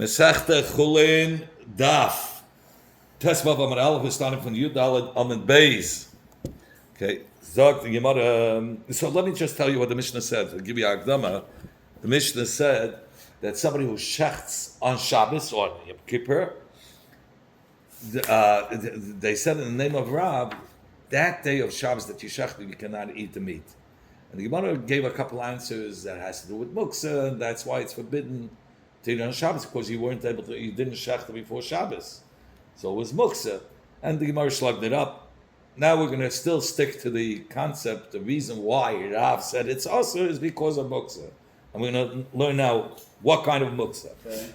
Mesechta Chullin Daf. Tesvav Amar Aleph is starting from Yud Daled Amid Beis. Okay, Zog the Gemara. So let me just tell you what the Mishnah said. I'll give you a Akdama. The Mishnah said that somebody who shechts on Shabbos or Yom Kippur, they said in the name of Rab, that day of Shabbos that you shechted, you cannot eat the meat. And the Gemara gave a couple answers that has to do with muksa, and that's why it's forbidden to eat on Shabbos, because you didn't shecht before Shabbos. So it was muksa. And the Gemara slugged it up. Now we're going to still stick to the concept. The reason why Rav said it's also is because of muksa. And we're going to learn now what kind of muksa. Okay.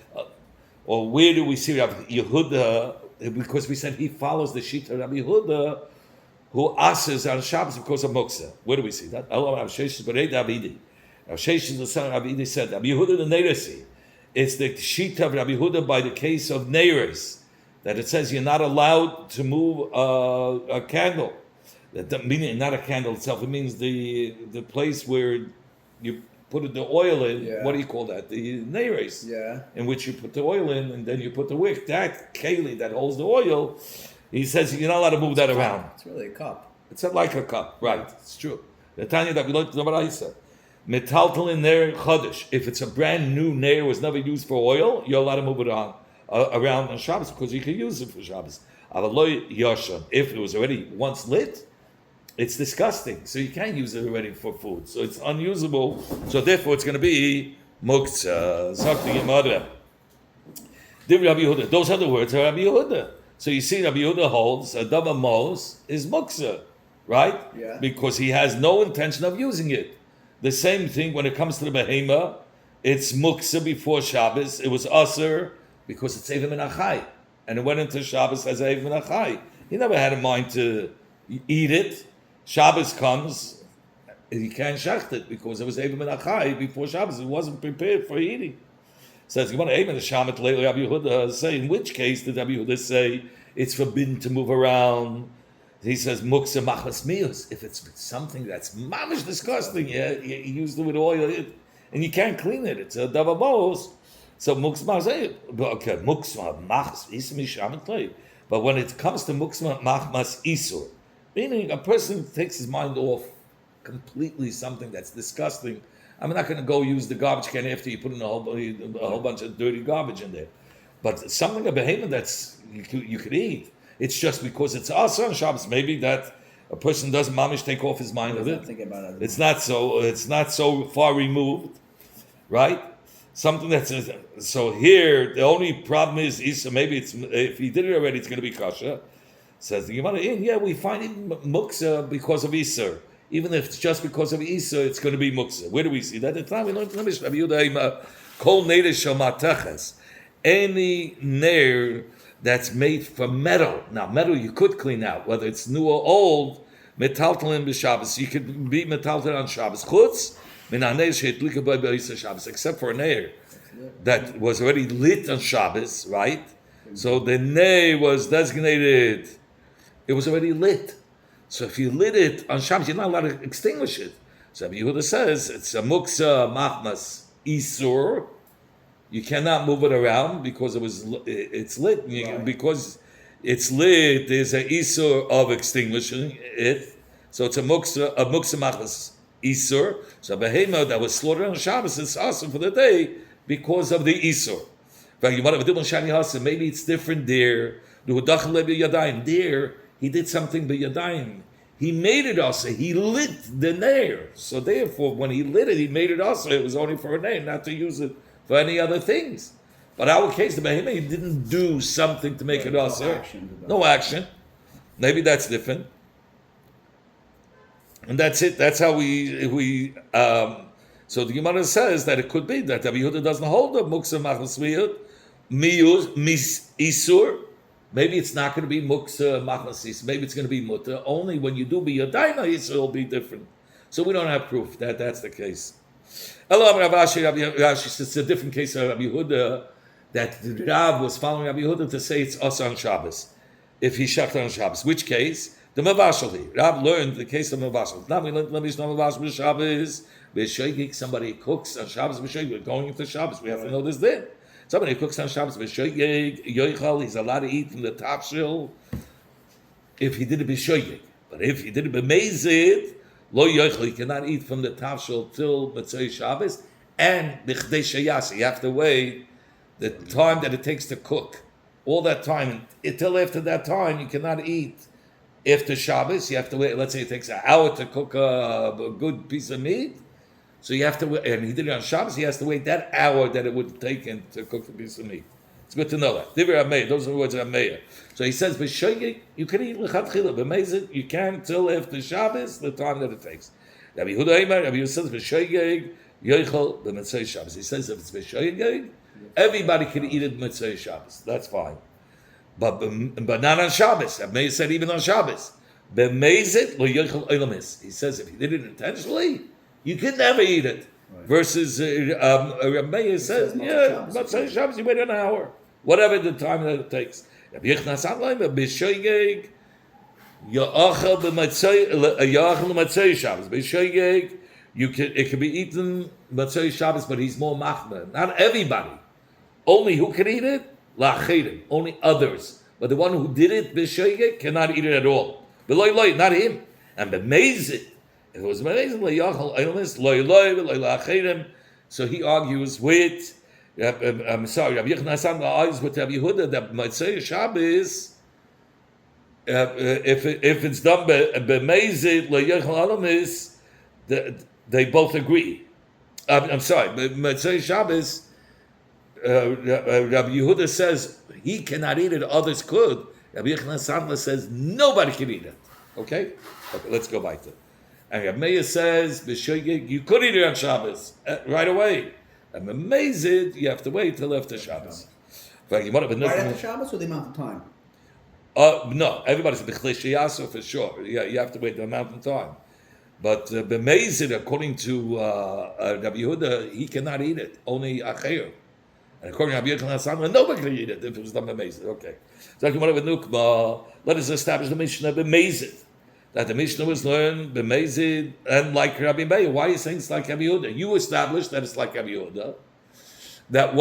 Or where do we see Rabbi Yehuda, because we said he follows the Shita of Rabbi Yehuda, who asks on Shabbos because of muksa. Where do we see that? Rav Sheshes, the son of Rabbi Idi, said, Rabbi Yehuda the Neirasi. It's the Shita of Rabbi Yehuda by the case of Neiros, that it says you're not allowed to move a candle. That meaning not a candle itself. It means the place where you put the oil in. Yeah. What do you call that? The Neiros. Yeah. In which you put the oil in, and then you put the wick. That keli that holds the oil. He says you're not allowed to move that around. It's really a cup. It's not like a cup, right? It's true. The Tanya that we learned in the Baraisa. Metaltalin ner chodesh. If it's a brand new ner, was never used for oil, you're allowed to move it on around on Shabbos because you can use it for Shabbos. If it was already once lit, it's disgusting. So you can't use it already for food. So it's unusable. So therefore, it's going to be muktzah. Those are the words of Rabbi Yehuda. So you see, Rabbi Yehuda holds a dava mos is muktzah, right? Yeah. Because he has no intention of using it. The same thing when it comes to the behema, it's muktzah before Shabbos. It was aser because it's Evim and Achai, and it went into Shabbos as Evim and Achai. He never had in mind to eat it. Shabbos comes, he can't shecht it because it was Evim and Achai before Shabbos. It wasn't prepared for eating. Says Gemara, Rabbi Yehuda say, in which case did Rabbi Yehuda say it's forbidden to move around? He says muksa machmas mius. If it's something that's mamish disgusting, you use it with oil, and you can't clean it. It's a davabos. So muksa okay, muksa machmas ismi. But when it comes to muksa machmas isur, meaning a person takes his mind off completely something that's disgusting. I'm not going to go use the garbage can after you put in a whole bunch of dirty garbage in there. But something, a behemoth that's you could eat. It's just because it's also on Shabbos. Maybe that a person doesn't mamish take off his mind of it. It's not so far removed, right? Something that's so here. The only problem is Isa. Maybe it's if he did it already, it's going to be kasha. Says the Gemara. Yeah, we find it muksa because of Isa. Even if it's just because of Isa, it's going to be muksa. Where do we see that? It's not. We learned in the Mishnah. Kol neder shel mateches. Any ner that's made from metal. Now, metal you could clean out, whether it's new or old. Metaltalin b'Shabbos. You could be metaltalin on Shabbos. Chutz min haner she'edlika b'Isa Shabbos, except for a ner that was already lit on Shabbos, right? So the ner was designated. It was already lit. So if you lit it on Shabbos, you're not allowed to extinguish it. So Rabbi Yehuda says it's a muksa machmas isur. You cannot move it around because it's lit. Right. Because it's lit, there's an isur of extinguishing it. So it's a muksa machmas isur. So a behemah that was slaughtered on Shabbos is awesome for the day because of the isur. Maybe it's different there. There, he did something b'yadayim. He made it also. He lit the nair. So therefore, when he lit it, he made it also. It was only for a nair, not to use it for any other things. But our case, the behemah, he didn't do something to make it also. No action. Maybe that's different. And that's it. That's how we. So the Gemara says that it could be that Rabbi Yehuda doesn't hold up muksa machmas miyus isur. Maybe it's not going to be muksa machmasis. Maybe it's going to be mutter. Only when you do be a daina, it will be different. So we don't have proof that that's the case. It's a different case of Rabbi Yehuda that the Rav was following Rabbi Yehuda to say it's us on Shabbos. If he shechted on Shabbos, which case the mavashali. Rav learned the case of mavashal. Now we learned mavashal Shabbos. Somebody cooks on Shabbos. We're going into Shabbos. We have to know this then. Somebody who cooks on Shabbos, yoichal, he's allowed to eat from the tafshil if he did it b'shoyeg. But if he did it b'mezid, lo yoichal, he cannot eat from the tafshil till Motzei Shabbos, and b'chdei sheyasa, you have to wait the time that it takes to cook. All that time, until after that time, you cannot eat. After Shabbos, you have to wait. Let's say it takes an hour to cook a good piece of meat. So you have to wait, and he did it on Shabbos, he has to wait that hour that it would take him to cook the piece of meat. It's good to know that. Divrei Ameir, those are the words of Ameir. So he says, b'shoyeg, you can eat l'chadchila, b'mezid, you can till after Shabbos, the time that it takes. Rabbi Yehuda Eimer, Rabbi Yehuda says, b'shoyeg, yoichel, b'motzei Shabbos. He says, if it's b'shoyeg, everybody can eat it b'motzei Shabbos. That's fine. But not on Shabbos. Ameir said even on Shabbos. B'mezid, lo yoichel oilamis. He says, if he did it intentionally, you can never eat it. Right. Versus Meir says, Motzei Shabbos, you wait an hour. Whatever the time that it takes. It can be eaten Motzei Shabbos, but he's more machmer. Not everybody. Only who can eat it? La'achirim. Only others. But the one who did it, b'shoyeg, cannot eat it at all. B'loy, not him. And b'mezid, if it was amazing, so he argues with, I'm sorry, Rabbi Yochanan argues with Rabbi Yehuda that Motzei Shabbos, if it's done b'mezid le'yochel alamis, they both agree. I'm sorry, but Motzei Shabbos, Rabbi Yehuda says he cannot eat it, others could. Rabbi Yochanan says nobody can eat it. Okay, let's go back to it. And Rabbi says, you could eat it on Shabbos right away. And B'mezid, you have to wait till after Shabbos. Right after Shabbos or the amount of time? No, everybody's B'chlei Sheyasa for sure. Yeah, you have to wait the amount of time. But B'mezid, according to Rabbi Yehuda, he cannot eat it. Only Acher. And according to Rabbi Yochanan, nobody can eat it if it was done B'mezid. Okay. So let us establish the Mishnah B'mezid. That the Mishnah was learned b'mezid and like Rabbi Meir. Why are you saying it's like Rabbi Yehuda? You established that it's like Rabbi Yehuda. That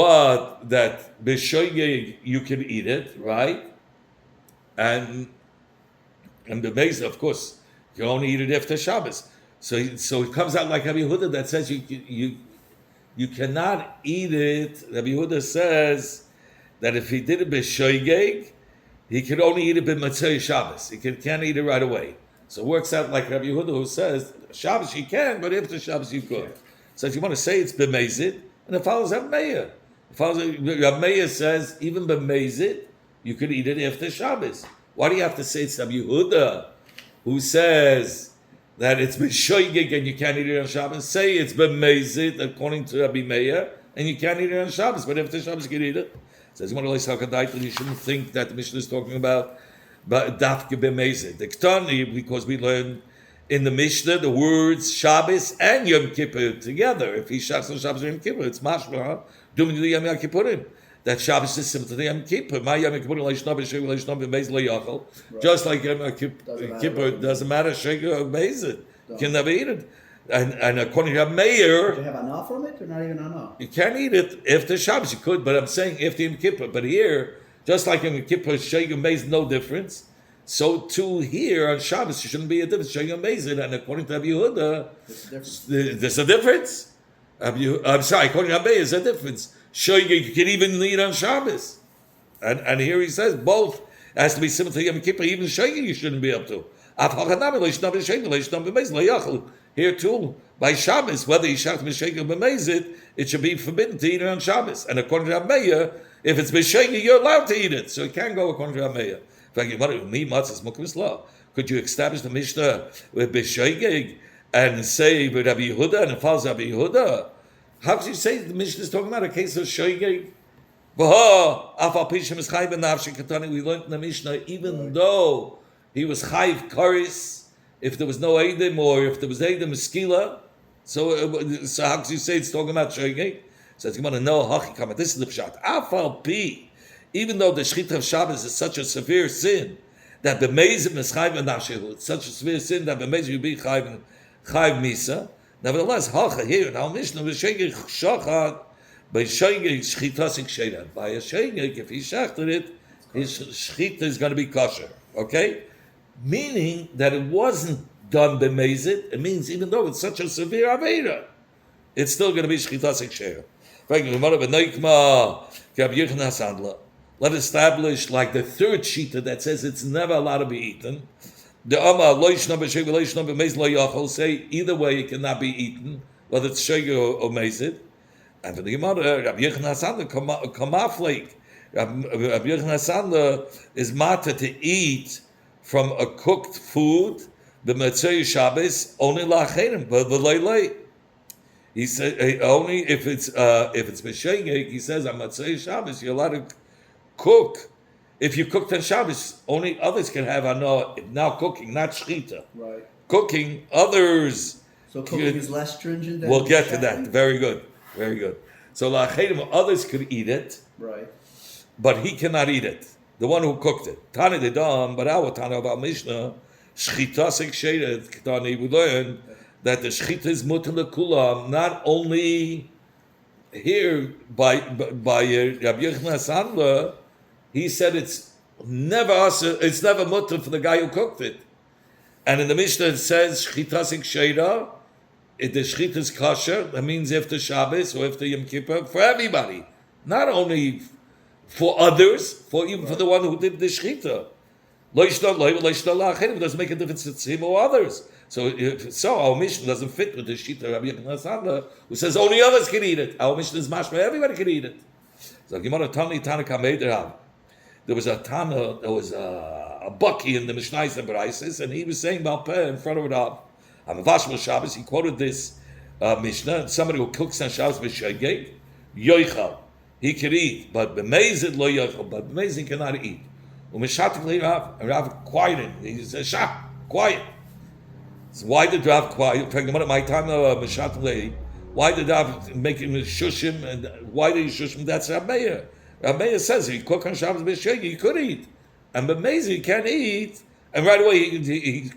b'shoyeg you can eat it, right? And b'mezid, of course, you only eat it after Shabbos. So it comes out like Rabbi Yehuda that says you cannot eat it. Rabbi Yehuda says that if he did it b'shoyeg, he could only eat it b'motzei Shabbos. He can't eat it right away. So it works out like Rabbi Yehuda who says, Shabbos you can, but after Shabbos you could. So if you want to say it's b'mezid, and it follows Rabbi Meir. Rabbi Meir says, even b'mezid, you could eat it after Shabbos. Why do you have to say it's Rabbi Yehuda who says that it's b'shoyeg and you can't eat it on Shabbos? Say it's b'mezid according to Rabbi Meir, and you can't eat it on Shabbos, but after Shabbos you can eat it. Says you shouldn't think that the Mishnah is talking about but dafke b'mezid. The Ketani, because we learn in the Mishnah the words Shabbos and Yom Kippur together. If he shachs on Shabbos or Yom Kippur, it's mashma doing the Yom Kippurim. That Shabbos is similar to the Yom Kippur. My Yom Kippur leishna b'shegel leishna b'mezid le'yachol. Just like Yom Kippur doesn't matter shegel or b'mezid. You can never eat it. And according to Meir, do you have enough from it or not even enough? You can't eat it after Shabbos. You could, but I'm saying after Yom Kippur. But here, just like in Kippur, Shegel Mezid, no difference. So too here on Shabbos, there shouldn't be a difference. Shegel Mezid, and according to Rabbi Yehuda, there's a difference. I'm sorry, according to Rabbi, there's a difference. Shegel, you can even eat on Shabbos, and here he says both has to be similar to Yom Kippur. Even Shegel, you shouldn't be able to. Here too, by Shabbos, whether you shach b'shegel b'mezid, it should be forbidden to eat it on Shabbos. And according to Meir, if it's b'shegel, you're allowed to eat it. So it can't go according to Meir. Could you establish the Mishnah with b'shegel and say with Rabbi Yehuda and it follows Rabbi Yehuda? How could you say the Mishnah is talking about a case of shegel? We learned in the Mishnah, even though he was chayv karis, if there was no Eidim or if there was Eidim Skila, so how can you say it's talking about Shogeg? So you want to know Hachikama. This is the Pshat. Afal Pi, even though the Shechita of Shabbos is such a severe sin that B'mezid is chayv nafshehu, it's such a severe sin that B'mezid you be chayv misa. Nevertheless, Hacha here in our Mishnah Shogeg Shachad By shoygig shchitasik sheira. By a shoygig, if he shechted it, his shchita is going to be kosher. Okay, meaning that it wasn't done b'mezid. It means even though it's such a severe avera, it's still going to be shchitasik sheira. Let's establish like the third shita that says it's never allowed to be eaten. The say either way it cannot be eaten, whether it's shege or mezid. And for the Gemara, Rabbi Yochanan Sandler kamaflik. Rabbi Yochanan Sandler is matter to eat from a cooked food the Motzei Shabbos only lacherim but v'loylei. He said only if it's b'shegeg. He says on Motzei Shabbos you're allowed to cook. If you cooked on Shabbos, only others can have now cooking, not shchita. Right. Cooking, others. So cooking is less stringent than we'll get to that. Very good. Very good. So lacherim, others could eat it. Right. But he cannot eat it. The one who cooked it. Tani de dam, but our Tana about Mishnah, shchita sekshedet, Tani, we learn that the shchita is mutar lekulam, not only here by Rabbi Yochanan Sandler. He said it's never mutter for the guy who cooked it. And in the Mishnah it says shchitas sheira. If the shchita is kosher, that means after Shabbos or after Yom Kippur for everybody, not only for others, even for the one who did the shchita. It doesn't make a difference if it's him or others. So our Mishnah doesn't fit with the shchita Rabbi Yochanan Sandler, who says only others can eat it. Our Mishnah is mashma, everybody can eat it. So Gemara Tani Kamei Rav. There was a Tana, there was a Bucky in the Mishnayos and Braises, and he was saying Balpeh in front of Rav. On the Vashmal Shabbos, he quoted this Mishnah, somebody who cooks on Shabbos b'shegeg, yoichal, he could eat, but b'mezid lo yoichal, but b'mezid he cannot eat. U'mishatik Rav, and Rav quieted him. He says, Shah, quiet. So why did Rav quiet? My time why did Rav make him shush him, and why did he shush him? That's Rav Meir. Rav Meir says if you cook on Shabbos b'shegeg, you could eat, and b'mezid you can't eat. And right away he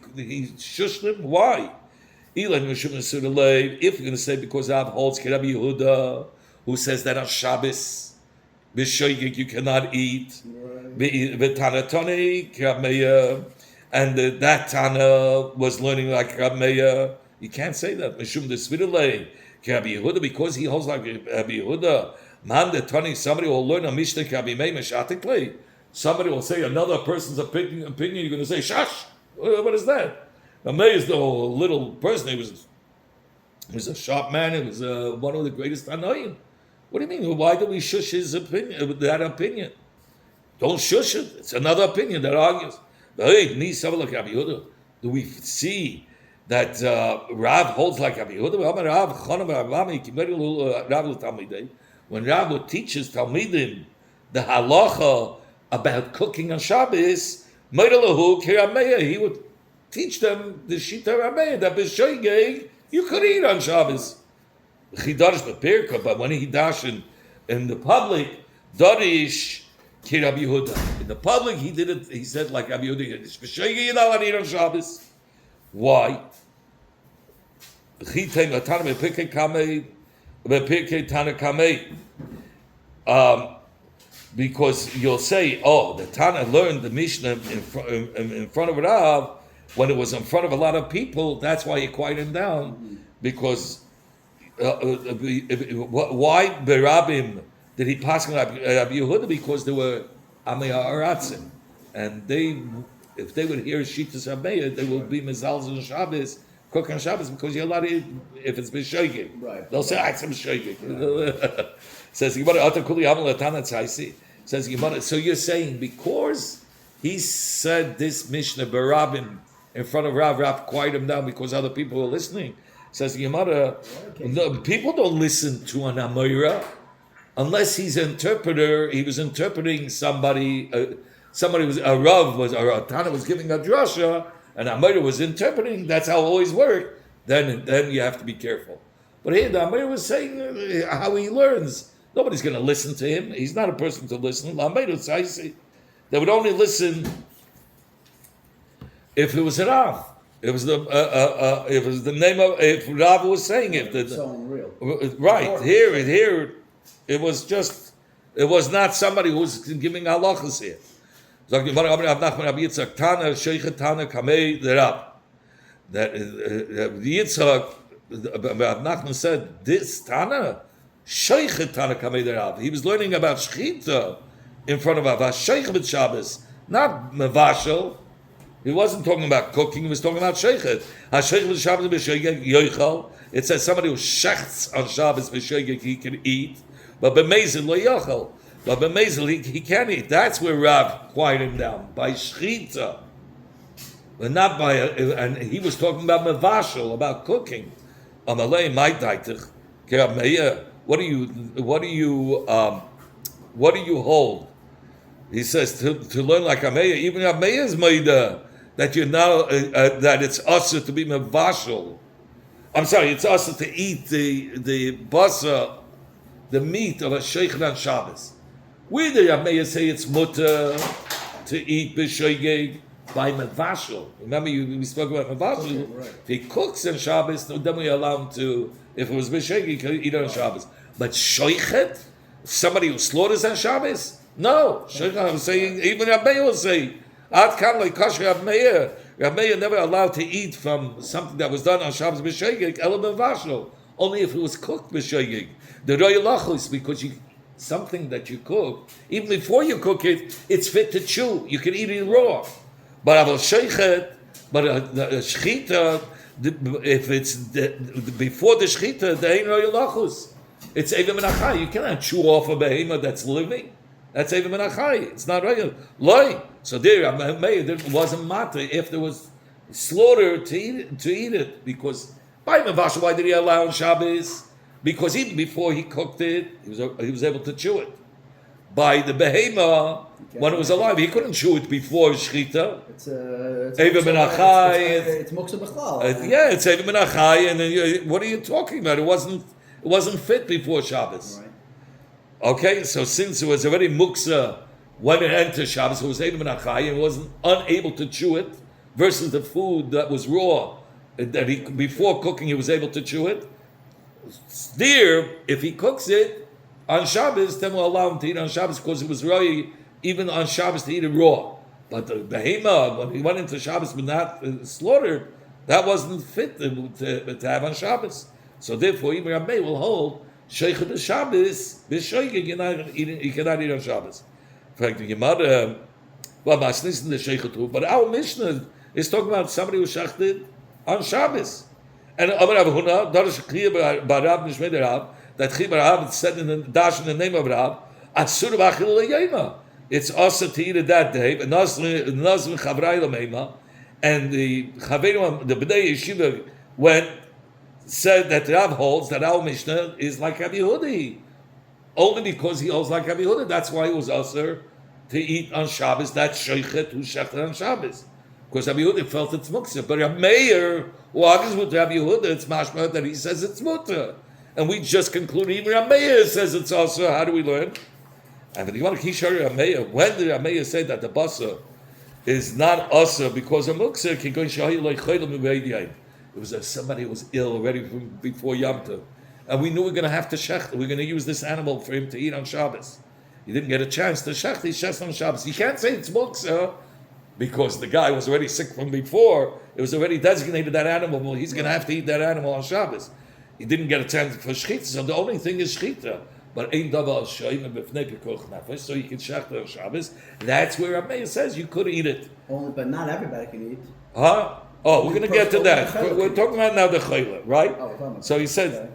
shushed him. Why? If you're going to say because Rav holds Rabbi Yehuda, who says that on Shabbos b'shegeg you cannot eat, and that Tana was learning like Rabbi Meir, you can't say that. Because he holds like Rabbi Yehuda. Man, the Tani, somebody will learn a Mishnah Rabbi Meir meshatikli. Somebody will say another person's opinion. You're going to say, "Shush! What is that?" Meir is the little person. He was a sharp man. He was one of the greatest Tanoim. What do you mean? Why do we shush his opinion? That opinion? Don't shush it. It's another opinion that argues. Do we see that Rav holds like Rabbi Yehuda? When Rav teaches Talmidim the halacha about cooking on Shabbos, he would teach them the shita Rameya that b'shogeg you could eat on Shabbos. But when he dash in the public, darish ki Rabbi Yehuda. In the public, he did it. He said like Rabbi Yehuda, b'shogeg you're not allowed to eat on Shabbos. Why? Because you'll say, the Tana learned the Mishnah in front of Rav when it was in front of a lot of people. That's why he quieted him down. Because why Berabim did he pass on Rabbi Yehuda? Because there were Amei Aratzim, and if they would hear Shitas Ameya, they will be Mezalz on Shabbos, cook on Shabbos, because you're allowed to eat if it's b'shogeg. Right. They'll say, it's b'shogeg. Says Says Gemara. So you're saying because he said this Mishnah Barabim in front of Rav quieted him down because other people were listening. Says Gemara, no, people don't listen to an Amora unless he's an interpreter. He was interpreting somebody. Somebody was a Rav was a Tana was giving a drasha, and Amora was interpreting. That's how it always worked. Then you have to be careful. But here the Amora was saying how he learns. Nobody's going to listen to him. He's not a person to listen. They would only listen if it was a Rav. It was the name of if Rav was saying it. It's so unreal. Right here. It was not somebody who was giving halachas here. That the Yitzchak, Rav Nachman said, this Tana, Sheikhet Tana Kamei Derav. He was learning about Shechita in front of Rav Sheikhet Shabbos, not Mevashel. He wasn't talking about cooking, he was talking about Sheikhet. HaSheikhet Shabbos b'Sheigeg Yoichal. It says somebody who shechts on Shabbos b'Sheigeg, he can eat, but b'Mezel lo yochel. But b'Mezel, he can't eat. That's where Rav quieted him down, by Shechita. But not by, and he was talking about mevashel, about cooking. Amalei my daitich, what do you hold? He says to learn like Ameya, even Ameya is maida that you now that it's usher to be mevashel. I'm sorry, it's usher to eat the basa, the meat of a sheikh on Shabbos. Where did Ameya say it's mutter to eat b'shoigeg? By mevashel. Remember, we spoke about mevashel. Okay, right. If he cooks on Shabbos, then we allow him to. If it was b'shegi, he could eat on Shabbos. But shoichet, somebody who slaughters on Shabbos, no. Shoichet, I'm saying, even Rabbeinu will say, Ad kan like kosher Rabbeinu. Rabbeinu never allowed to eat from something that was done on Shabbos b'shegi, ela mevashel. Only if it was cooked b'shegi. The royalachos, because something that you cook, even before you cook it, it's fit to chew. You can eat it raw. But I will sheichet, but the shechita, if it's before the shechita, there ain't no yalachus. It's evim menachai. You cannot chew off a behemoth that's living. That's evim menachai. It's not regular. Loi. So there wasn't matter if there was slaughter to eat it, because by mevashel, why did he allow on Shabbos? Because even before he cooked it, he was able to chew it. By the behemoth, when it was alive, he couldn't chew it before shechita. It's Eva Menachai. It's Moksa B'chlal. Yeah, it's Eva Menachai, and then what are you talking about? It wasn't fit before Shabbos. Right. Okay, so since it was already Muksa when it entered Shabbos, it was Eva Menachai, and wasn't unable to chew it, versus the food that was raw, that he before cooking he was able to chew it. There, if he cooks it on Shabbos, then we'll allow him to eat on Shabbos, because it was raw even on Shabbos to eat it raw. But the behemoth, when he went into Shabbos but not slaughtered, that wasn't fit to have on Shabbos. So therefore, even Rabbei will hold Sheikh the Shabbos, you cannot eat on Shabbos. In fact, the Gemara, the Sheikh too, but our Mishnah is talking about somebody who shechted on Shabbos. And Amar Rav Huna, Darash Chiyah Barav Nishmei Rav, that Chiyah Barav said in the dash in the name of Rav, Asur B'achil L'Yema. It's also to eat it that day, but Nazvin Chavrai L'Meima, and the Chaverim, the B'nai Yeshiva, said that Rav holds that our Mishnah is like Rabbi Yehudi. Only because he holds like Rabbi Yehuda, that's why it was also to eat on Shabbos. That's Sheichet who shechted on Shabbos, because Rabbi Yehuda felt it's muktzah. But Rabbi Meir, who argues with Rabbi Yehuda, it's mashma that he says it's mutter, and we just conclude even Rabbi Meir says it's also. How do we learn? And you want to kishar Rabbi Meir. When did Rabbi Meir say that the basa is not also because of muktzah? It was somebody who was ill already from before Yom Tov. And we knew we were going to have to shecht. We're going to use this animal for him to eat on Shabbos. He didn't get a chance to shecht. He shecht on Shabbos. You can't say it's muktzah because the guy was already sick from before. It was already designated that animal. Well, he's going to have to eat that animal on Shabbos. He didn't get a chance for shechita. So the only thing is shechita. But ein davar shoyim b'fnei pikuach nefesh. So you can shecht on Shabbos. That's where Rameir says you could eat it. But not everybody can eat. Huh? Oh, we're going to get to that. We're talking about now the chayla, right? Oh, so he said,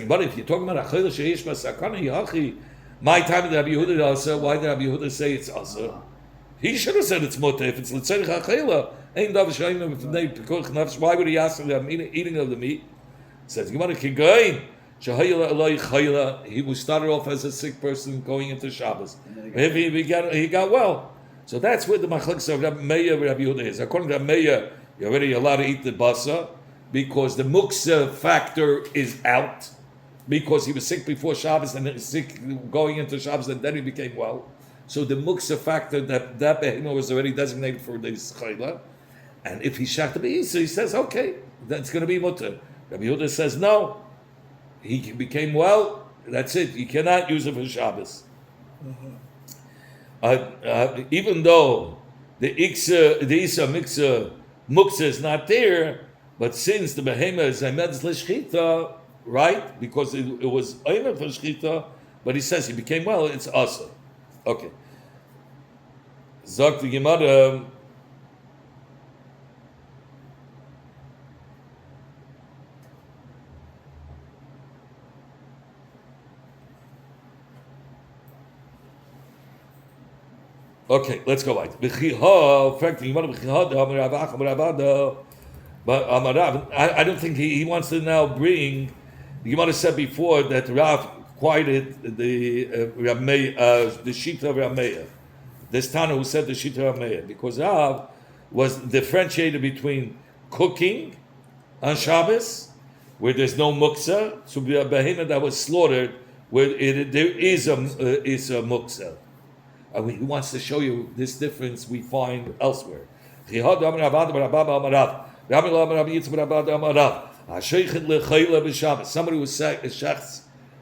but if you're talking about a chayla sheish b'sakana yachi, my time did Rabbi Yehuda also? Why did Rabbi Yehuda say it's also? He should have said it's mutter. If it's l'tzerich ha'chayla, ain't davar shoyim b'fnei pikuach nefesh. Why would he ask for the eating of the meat? He says, Gemara kigayin shehayla aloi chayla. He started off as a sick person going into Shabbos. He got well. So that's where the machlokes of Rabbi Meir and Rabbi Yehuda is. According to Rabbi Meir, you're already allowed to eat the basa because the muksa factor is out because he was sick before Shabbos and then sick going into Shabbos and then he became well. So the muksa factor that behemoth was already designated for this chayla, and if he shach be so he says okay, that's going to be mutter. Rabbi Yehuda says no, he became well. That's it. You cannot use it for Shabbos. Even though the Isa Miksa Muksa is not there, but since the Behema is Emedz L'Shchita, right? Because it was Eimer for Shchita, but he says he became well, it's Asa. Okay. Zok the Gemara. Okay, let's go right. But I don't think he wants to now bring. The Gemara said before that Rav quieted the Shita of Rameya. This Tana who said the Shita of Rameya, because Rav was differentiated between cooking on Shabbos, where there's no muksa, so a behemoth that was slaughtered, where there is a muksa. He wants to show you this difference we find elsewhere. Somebody who shechs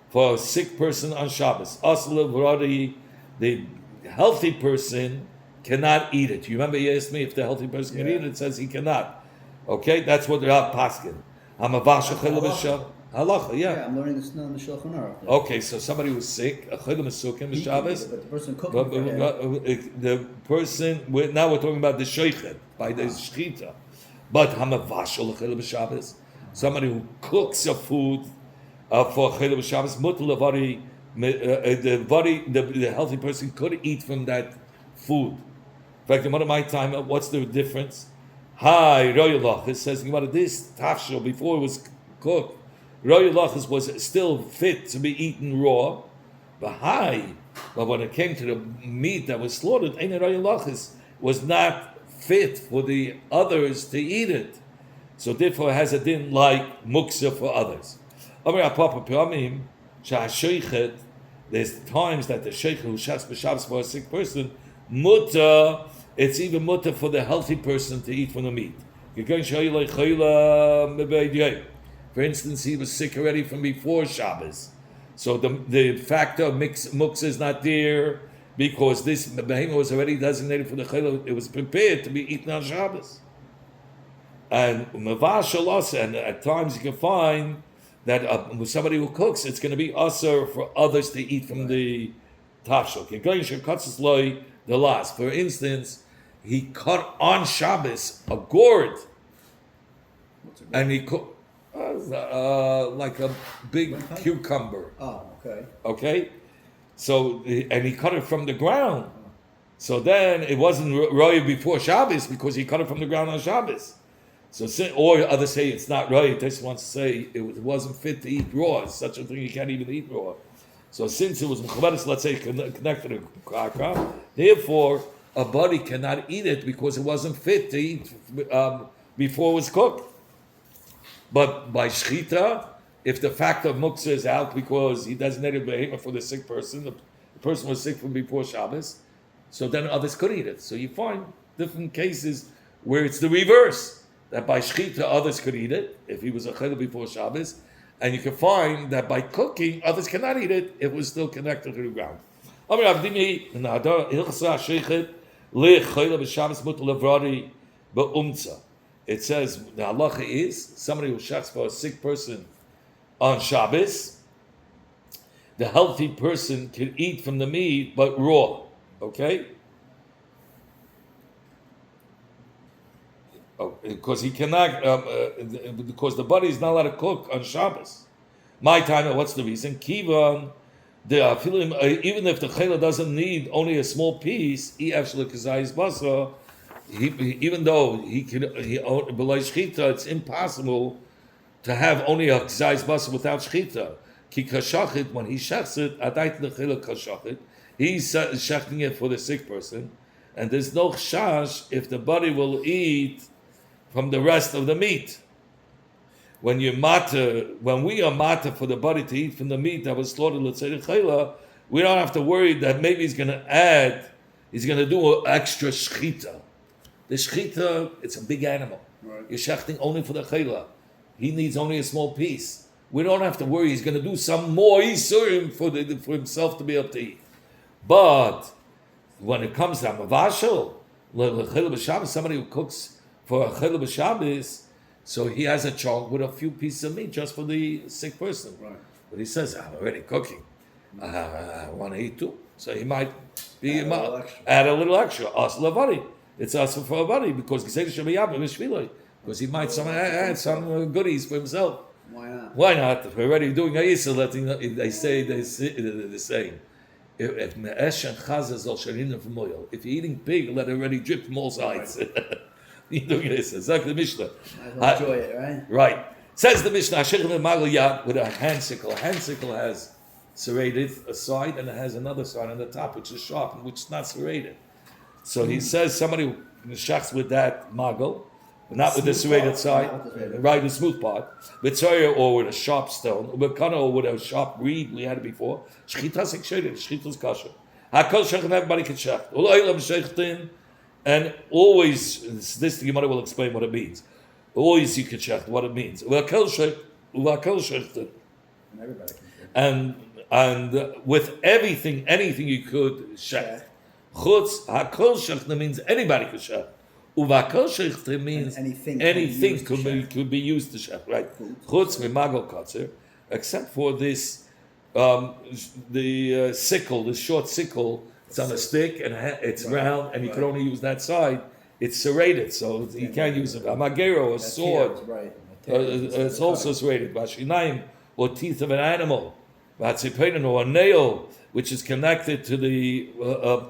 for a sick person on Shabbos. The healthy person cannot eat it. You remember you asked me if the healthy person can eat it? It says he cannot. Okay, that's what Rav Paskin. Halacha, Yeah, I'm learning this now in the Shulchan Aruch. Okay, so somebody was sick, a chayla mesukim Shabbos. But the person cooking for him. The person, now we're talking about the sheichet, by the shchita. But hamavashal chayla b'Shabbos, somebody who cooks a food for chayla b'Shabbos, mutal levari, the healthy person could eat from that food. In fact, in one of my time, what's the difference? Hi, royalach. It says this tafshel before it was cooked. Royal lachas was still fit to be eaten raw, but when it came to the meat that was slaughtered, royal lachas was not fit for the others to eat it. So therefore, it has a din like muksa for others. There's times that the sheikh who shechs b'Shabbos for a sick person, muta, it's even muta for the healthy person to eat from the meat. For instance, he was sick already from before Shabbos. So the factor of muksa is not there because this behemoth was already designated for the chayla. It was prepared to be eaten on Shabbos. And and at times you can find that with somebody who cooks, it's going to be usher for others to eat from the tafshel. The last. For instance, he cut on Shabbos a gourd, and he cooked. Like a big cucumber. Oh, okay. Okay? So, and he cut it from the ground. So then it wasn't roy before Shabbos because he cut it from the ground on Shabbos. So, or others say it's not roy. This wants to say it wasn't fit to eat raw. It's such a thing you can't even eat raw. So since it was mechaberes, let's say connected to kaka, therefore a body cannot eat it because it wasn't fit to eat before it was cooked. But by shchita, if the fact of muksa is out because he designated behemoth for the sick person, the person was sick from before Shabbos, so then others could eat it. So you find different cases where it's the reverse, that by shchita others could eat it, if he was a chayla before Shabbos, and you can find that by cooking, others cannot eat it, it was still connected to the ground. It says the halacha is somebody who shechs for a sick person on Shabbos. The healthy person can eat from the meat, but raw. Okay? Because he cannot, because the body is not allowed to cook on Shabbos. My time, what's the reason? Kivan, even if the chayla doesn't need only a small piece, he actually kazayis basa. Even though he below shchita, it's impossible to have only a kazayis basa without shchita. Ki kashachit, when he shechs it, adait lechila kashachit, he's shechting it for the sick person, and there's no chash if the body will eat from the rest of the meat. When we are matter for the body to eat from the meat that was slaughtered, let's say the chayla, we don't have to worry that maybe he's going to do an extra shchita. The shchita, it's a big animal. Right. You're shechting only for the chayla. He needs only a small piece. we don't have to worry he's going to do some more Yisurim for himself to be able to eat. But when it comes to Mavashal, somebody who cooks for a Chil B'Shabbos, so he has a chunk with a few pieces of meat just for the sick person. Right. But he says, I'm already cooking. I want to eat too. So he might be add a little extra. As lavari. It's us for a body because he might add some goodies for himself. Why not? Why not? If we're already doing a Yisrael, they say the same. If you're eating pig, let it already drip from all sides. You're doing this. It's like the Mishnah. I enjoy it, right? Right. Says the Mishnah, with a hand sickle. A hand sickle has serrated a side and it has another side on the top which is sharp and which is not serrated. So he says somebody who shachs with that magel, not with the serrated side, right, the smooth part, with or with a sharp stone, or with a sharp reed, we had it before. Shchitas ekshedin, shchitas kasher. Hakol shechtin, everybody can shech. And always, this the Gemara will explain what it means. Always you can shech what it means. And with everything, anything you could shech. Chutz hakol shechta means anybody could shech. Uvakol shechta means anything could be used to shech. Right? Chutz v'magol katzer, except for this, the sickle, the short sickle. It's on a stick and it's round, and you can only use that side. It's serrated, so you can't use it. A magero, a sword, it's also serrated. Vashinayim, or teeth of an animal. Vatzipein, or a nail, which is connected to the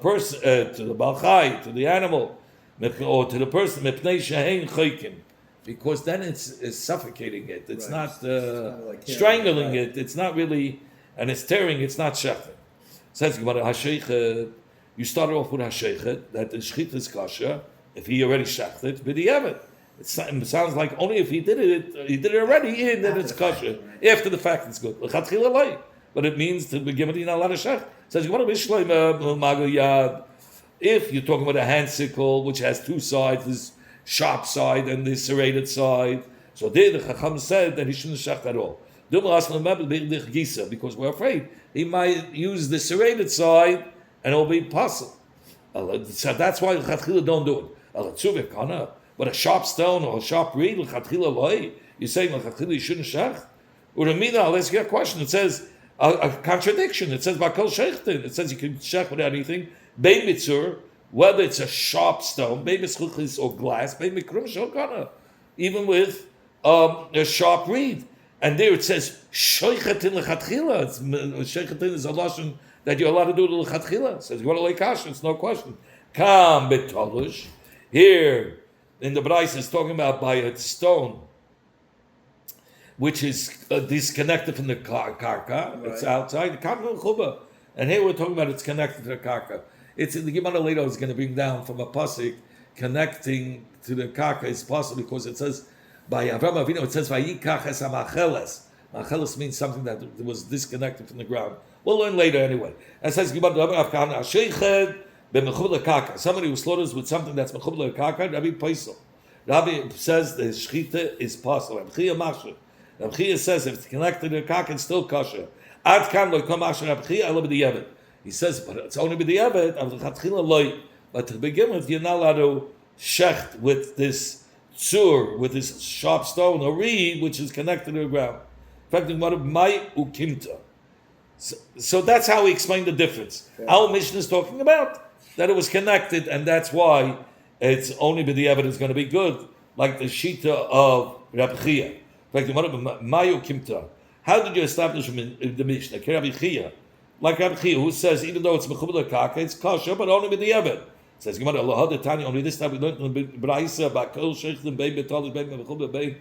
person, to the balchai, to the animal, or to the person. Mipnei shehein chaykim, because then it's suffocating it. It's not like strangling it. It's not really, and it's tearing. It's not shechting. Says you started off with Hashechet, that the Shchit is kasha, if he already shechted, but he haven't. It sounds like only if he did it already, then it's kasha. After the fact, it's good. But it means to begin with, you're not allowed to shech. Says you want to be if you're talking about a hand sickle, which has two sides, this sharp side and this serrated side, so there the Chacham said that he shouldn't shech at all. Because we're afraid he might use the serrated side and it'll be possible. So that's why l'chatchila don't do it. But a sharp stone or a sharp reed, l'chatchila loy, you're saying l'chatchila you shouldn't shech? Uramina, I'll ask you a question. It says a contradiction. It says bakol shechtin. It says you can shech with anything. Bein mitzur, whether it's a sharp stone, bein mitzchuchlis or glass, bein mikrum shokana, even with a sharp reed. And there it says, shoichetin l'chatchila. Shoichetin is a lashon that you're allowed to do l'chatchila. It says, you want to lay kasha, it's no question. Kam betolush. Here, in the Brais, is talking about by a stone, which is disconnected from the karka. Right. It's outside. And here we're talking about it's connected to the karka. It's in the Gemara later is going to bring down from a pasuk, connecting to the karka is possible because it says, by Avraham Avinu, it says "Vayikach es hamacheles." Macheles means something that was disconnected from the ground. We'll learn later anyway. It says somebody who slaughters with something that's mechubel lekaka. Rabbi Paisel. Rabbi says the shchita is possible. Rabbi Chia says if it's connected to the kaka, it's still kosher. Ad kan lo come asher Rabbi Chia elo b'diavad. He says, but it's only b'diavad. But to begin with, you're not allowed to shecht with this tsur, with this sharp stone or reed, which is connected to the ground. In fact, one of my ukimta. So that's how he explained the difference. Okay. Our mission is talking about that it was connected, and that's why it's only the evidence going to be good, like the shita of Rabbi Chia. In fact, one of my ukimta. How did you establish the Mishnah? Rabbi Chia, like Rabbi Chia, who says even though it's mechubel kaka, it's kosher, but only with the evidence. Says Gemara Allah the Tanya. Only this time we learned in the Braisa about kol sheichtim bein betalish bein mechubel bein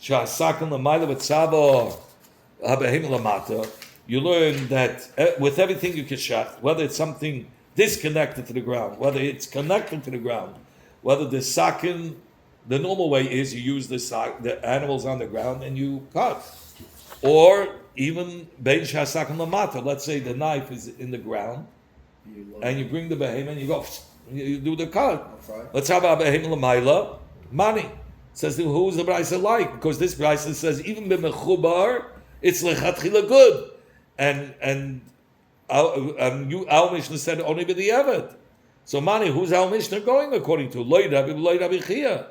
shasakan l'mayla v'tzavo habehim lamata. You learn that with everything you can shach, whether it's something disconnected to the ground, whether it's connected to the ground, whether the sakin, the normal way is you use the animals on the ground and you cut, or even bein shasakan lamata. Let's say the knife is in the ground, and you bring the behemoth and you go. You do the cut. Let's have a behemoth l'mayla money. Says who's the brisa like? Because this brisa says even b'mechubar it's lechatchila good, and our Mishnah said only b'diavad. So Mani, who's our Mishnah going according to? Loy Rabbi Chia.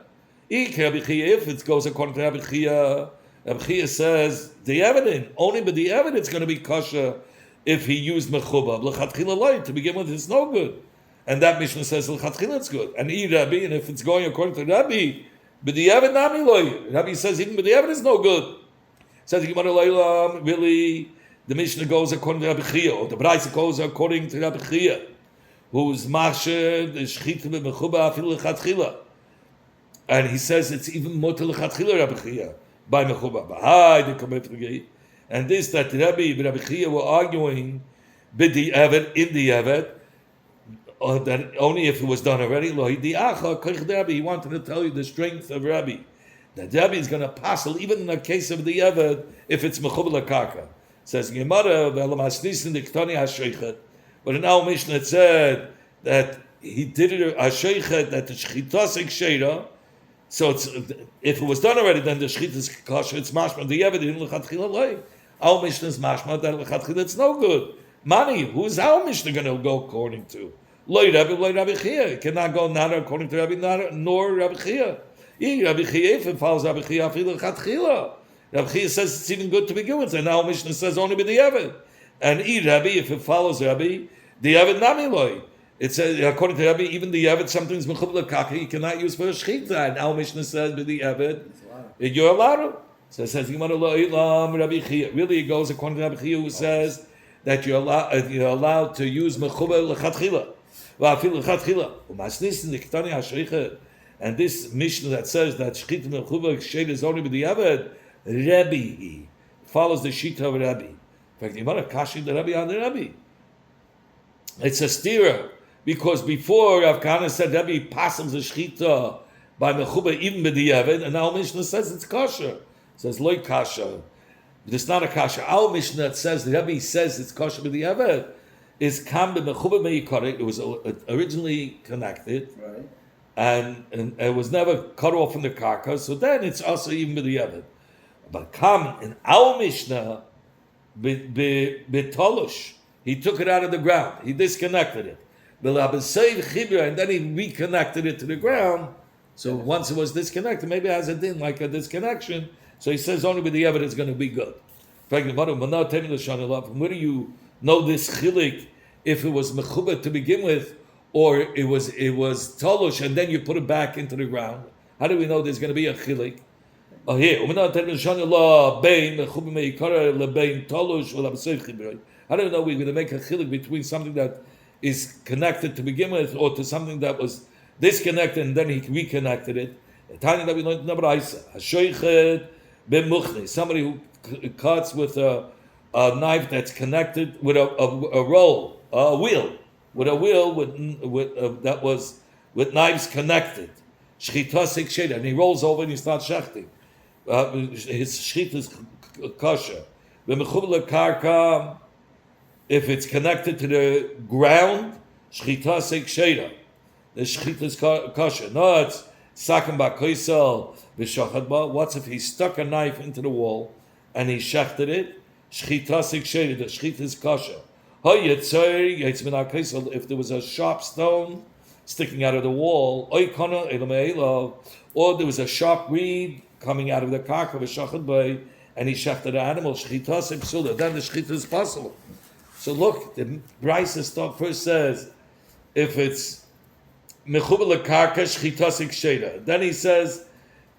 If it goes according to Rabbi Chia, Rabbi Chia says the evidence only, but the evidence it's going to be kosher if he used mechuba. L'chatchila loy, to begin with, it's no good, and that Mishnah says l'chatchila it's good. And Rabbi, and if it's going according to Rabbi, but the evidence nami loy. Rabbi says even but the evidence is no good. Says the Gemara Leilam, really the Mishnah goes according to Rabbi Chia, or the Braisa goes according to Rabbi Chia, who's masher the shchita b'mechuba afilu l'chatchila. And he says it's even more to l'chatchila Rabbi Chia by mechuba. And this that Rabbi Chia were arguing b'di evet in the evet, that only if it was done already. He wanted to tell you the strength of Rabbi. That Rabbi is going to passel even in the case of the evet if it's mechuba l'karka. Says Gemara v'elamasnisin diktani hasheichet. But in our Mishnah it said that he did it hasheichet that the shchitas ikshera. So it's, if it was done already, then the shchit is kosher. It's mashma. The evid in lechatchila loy. Our Mishnah is mashma that lechatchila it's no good. Mani, who's our Mishnah going to go according to? Loy Rabbi Chia. It cannot go neither according to Rabbi nor Rabbi Chia. Rabbi Chia, if it follows Rabbi Chia, lechatchila. Rabbi Chia says it's even good to begin with, and our Mishnah says only with the evid. And Rabbi, if it follows Rabbi, the evid nami loy. It says, according to Rabbi, even the Evid, something's mechub l'kaka, you cannot use for a shechita. And our Mishnah says, with the Evid, you're allowed to. So it says, Rabbi Chia. Really, it goes according to Rabbi Chia, who says that you're allowed to use mechub l'chatchila. And this Mishnah that says that shechita mechub l'ksheda is only with the Evid, Rabbi follows the shita of Rabbi. In fact, you want to kashi the Rabbi on the Rabbi. It's a stira. Because before Rav Kahana said Rabbi passes the shchita by mechuba even b'diavad, and our Mishnah says it's kosher. It says loy kasher. But it's not a kasher. Our Mishnah that says the Rabbi says it's kosher b'diavad is kam b'mechuba me'yikaret. It was originally connected, right, and it was never cut off from the karka. So then it's also even b'diavad. But kam in our Mishnah b'tolush, he took it out of the ground. He disconnected it. And then he reconnected it to the ground. So once it was disconnected, maybe it has a din like a disconnection. So he says only with the evidence is going to be good. Where do you know this chilik if it was mechuba to begin with, or it was tolush and then you put it back into the ground? How do we know there's going to be a chilik? Here, how do we know we're going to make a chilik between something that is connected to begin with, or to something that was disconnected and then he reconnected it? The time that we learned in the Braisa, somebody who cuts with a knife that's connected with a roll, a wheel that was with knives connected. And he rolls over and he starts shechting. His shchit is kosher. If it's connected to the ground, shchita seiksheda. The shchita is kosher. No, it's sakim ba'koisel v'shachad ba. What's if he stuck a knife into the wall and he shechted it? Shchita seiksheda. The shchita is kosher. If there was a sharp stone sticking out of the wall, or there was a sharp reed coming out of the karka v'shachad ba, and he shechted the animal, shchita seiksheda. Then the shchita is possible. So look, the Braisa stuff first says, if it's mechuba l'karka shchitas iksheda. Then he says,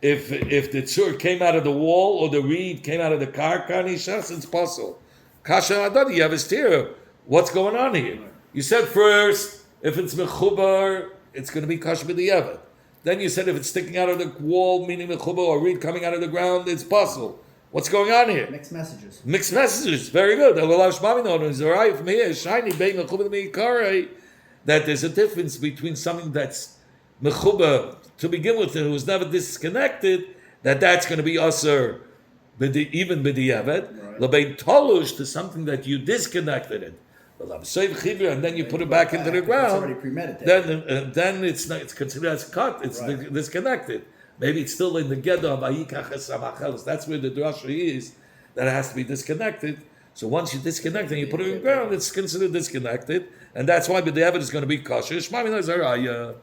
if the tzur came out of the wall or the reed came out of the karka and he shas, it's possible. Kasha adadi, you have a steer. What's going on here? You said first, if it's mechuba, it's going to be kasha b'diavad. Then you said if it's sticking out of the wall, meaning mechuba, or reed coming out of the ground, it's possible. What's going on here? Mixed messages. Mixed messages. Very good. That there's a difference between something that's mechuba to begin with and it was never disconnected, that's going to be usher, even b'diavad. L'bein tolush to something that you disconnected it. And then you put it back into the ground. It's already premeditated. Then it's considered as cut. It's disconnected. Maybe it's still in the Geddah of Ayikach Esav Achelos. That's where the drasha is. that it has to be disconnected. So once you disconnect and you put it in the ground, it's considered disconnected, and that's why the evidence is going to be kosher.